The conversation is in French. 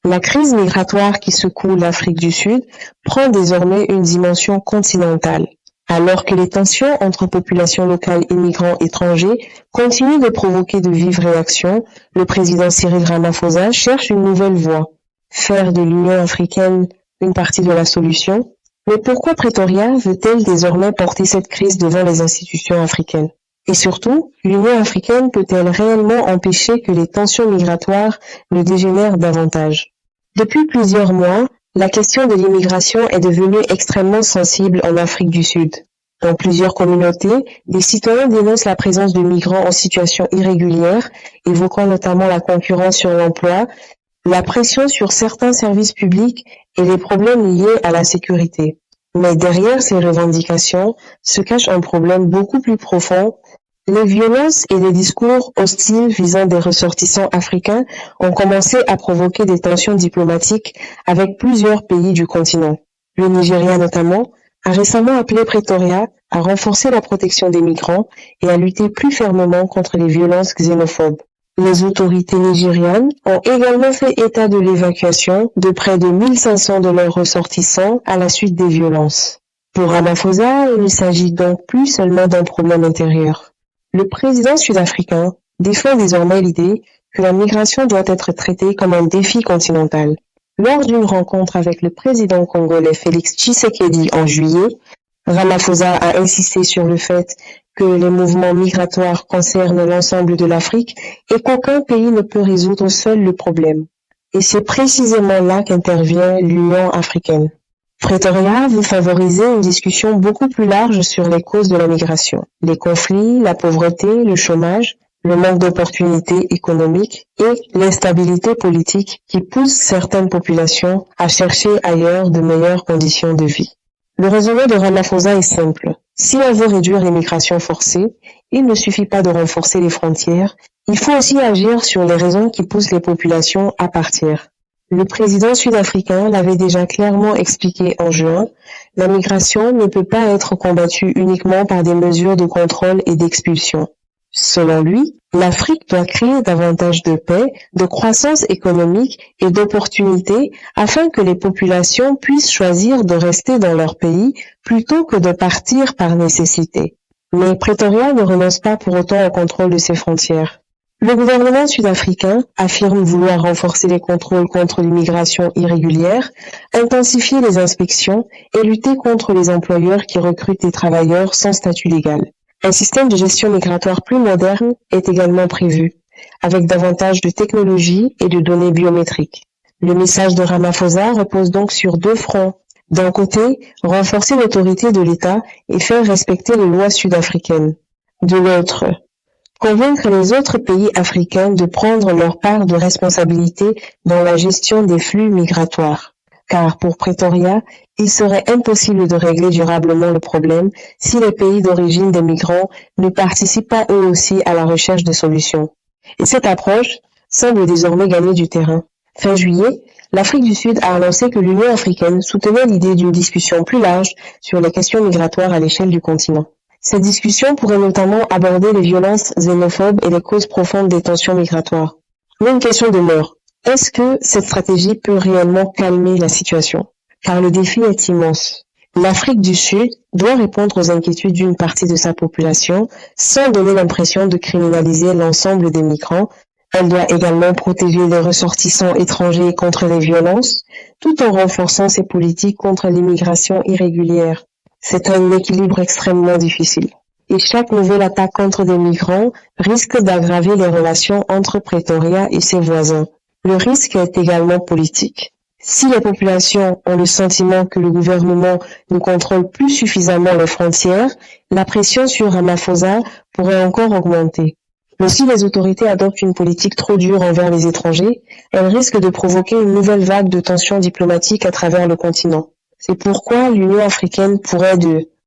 La crise migratoire qui secoue l'Afrique du Sud prend désormais une dimension continentale. Alors que les tensions entre populations locales et migrants étrangers continuent de provoquer de vives réactions, le président Cyril Ramaphosa cherche une nouvelle voie. Faire de l'Union africaine une partie de la solution. Mais pourquoi Pretoria veut-elle désormais porter cette crise devant les institutions africaines? Et surtout, l'Union africaine peut-elle réellement empêcher que les tensions migratoires ne dégénèrent davantage? Depuis plusieurs mois, la question de l'immigration est devenue extrêmement sensible en Afrique du Sud. Dans plusieurs communautés, des citoyens dénoncent la présence de migrants en situation irrégulière, évoquant notamment la concurrence sur l'emploi, la pression sur certains services publics et les problèmes liés à la sécurité. Mais derrière ces revendications se cache un problème beaucoup plus profond. Les violences et les discours hostiles visant des ressortissants africains ont commencé à provoquer des tensions diplomatiques avec plusieurs pays du continent. Le Nigeria notamment a récemment appelé Pretoria à renforcer la protection des migrants et à lutter plus fermement contre les violences xénophobes. Les autorités nigérianes ont également fait état de l'évacuation de près de 1500 de leurs ressortissants à la suite des violences. Pour Ramaphosa, il ne s'agit donc plus seulement d'un problème intérieur. Le président sud-africain défend désormais l'idée que la migration doit être traitée comme un défi continental. Lors d'une rencontre avec le président congolais Félix Tshisekedi en juillet, Ramaphosa a insisté sur le fait que les mouvements migratoires concernent l'ensemble de l'Afrique et qu'aucun pays ne peut résoudre seul le problème. Et c'est précisément là qu'intervient l'Union africaine. Pretoria veut favoriser une discussion beaucoup plus large sur les causes de la migration. Les conflits, la pauvreté, le chômage, le manque d'opportunités économiques et l'instabilité politique qui poussent certaines populations à chercher ailleurs de meilleures conditions de vie. Le raisonnement de Ramaphosa est simple. Si on veut réduire l'immigration forcée, il ne suffit pas de renforcer les frontières, il faut aussi agir sur les raisons qui poussent les populations à partir. Le président sud-africain l'avait déjà clairement expliqué en juin, la migration ne peut pas être combattue uniquement par des mesures de contrôle et d'expulsion. Selon lui, l'Afrique doit créer davantage de paix, de croissance économique et d'opportunités afin que les populations puissent choisir de rester dans leur pays plutôt que de partir par nécessité. Mais Pretoria ne renonce pas pour autant au contrôle de ses frontières. Le gouvernement sud-africain affirme vouloir renforcer les contrôles contre l'immigration irrégulière, intensifier les inspections et lutter contre les employeurs qui recrutent des travailleurs sans statut légal. Un système de gestion migratoire plus moderne est également prévu, avec davantage de technologies et de données biométriques. Le message de Ramaphosa repose donc sur deux fronts. D'un côté, renforcer l'autorité de l'État et faire respecter les lois sud-africaines. De l'autre, convaincre les autres pays africains de prendre leur part de responsabilité dans la gestion des flux migratoires. Car pour Pretoria, il serait impossible de régler durablement le problème si les pays d'origine des migrants ne participent pas eux aussi à la recherche de solutions. Et cette approche semble désormais gagner du terrain. Fin juillet, l'Afrique du Sud a annoncé que l'Union africaine soutenait l'idée d'une discussion plus large sur les questions migratoires à l'échelle du continent. Cette discussion pourrait notamment aborder les violences xénophobes et les causes profondes des tensions migratoires. Mais une question demeure. Est-ce que cette stratégie peut réellement calmer la situation? Car le défi est immense. L'Afrique du Sud doit répondre aux inquiétudes d'une partie de sa population sans donner l'impression de criminaliser l'ensemble des migrants. Elle doit également protéger les ressortissants étrangers contre les violences, tout en renforçant ses politiques contre l'immigration irrégulière. C'est un équilibre extrêmement difficile. Et chaque nouvelle attaque contre des migrants risque d'aggraver les relations entre Pretoria et ses voisins. Le risque est également politique. Si les populations ont le sentiment que le gouvernement ne contrôle plus suffisamment les frontières, la pression sur Ramaphosa pourrait encore augmenter. Mais si les autorités adoptent une politique trop dure envers les étrangers, elles risquent de provoquer une nouvelle vague de tensions diplomatiques à travers le continent. C'est pourquoi l'Union africaine pourrait de